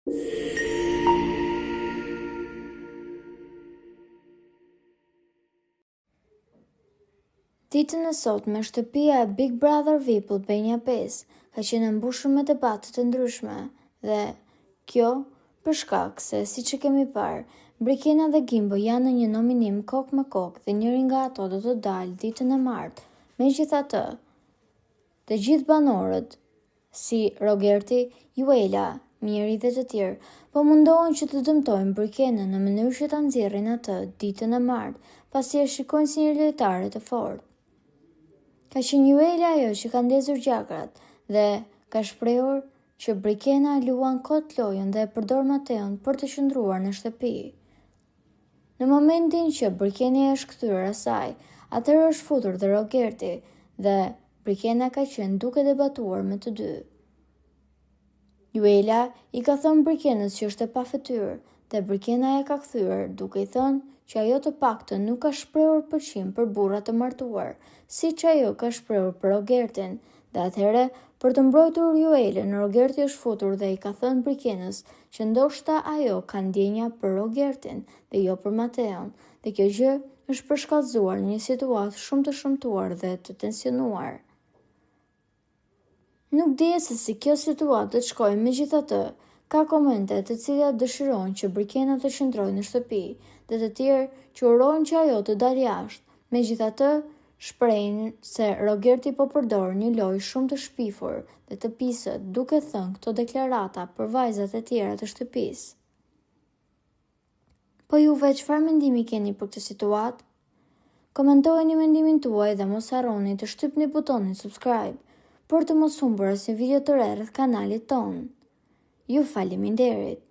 Ditën e sotme, shtëpia e Big Brother VIP Albania 5 ka qenë e mbushur me debate të ndryshme dhe kjo për shkak se, siç e kemi parë, Brikena dhe Gimbo janë në një nominim kokë me kokë dhe njëri nga ato do të dalë ditën e martë. Megjithatë, të gjithë banorët si Rogerti, Juela, Miri dhe të tjerë po mundohen që të dëmtojnë Brikenën në mënyrë që ta nxjerrin atë ditën e martë, pasi e shikojnë si një lojtare të fortë. Ka qenë Juela ajo që ka ndezur gjakrat dhe ka shprehur që Brikena luan kot lojën dhe e përdor Mateon për të qëndruar në shtëpi. Në momentin që Brikena është kthyer asaj, atëherë është futur dhe Rogerti dhe Brikena ka qenë duke debatuar me të dy. Juela i ka thënë Brikenës që është e pafetyrë dhe Brikena ja ka kthyer duke i thënë që ajo të paktën nuk ka shprehur pëlqim për burra të martuar, siç ajo ka shprehur për Rogertin, dhe atëherë për të mbrojtur Juelën, Rogerti është futur dhe i ka thënë Brikenës që ndoshta ajo ka ndjenja për Rogertin dhe jo për Mateon, dhe kjo gjë është përshkallëzuar në një situatë shumë të shëmtuar dhe të tensionuar. Nuk dihet se si kjo situatë do të shkojë, megjithatë, ka komente të cilat dëshirojnë që Brikena të qëndrojë në shtëpi dhe të tjerë që urojnë që ajo të dalë jashtë. Megjithatë, shprehin se Rogerti po përdor një lojë shumë të shpifur dhe të pisët, duke thënë këto deklarata për vajzat e tjera të shtëpisë. Po juve çfarë mendimi keni për këtë situatë? Komentojeni mendimin tuaj dhe mos harroni të shtypni butonin subscribe për të mos humbur asnjë video të re rreth kanalit tonë. Ju faleminderit.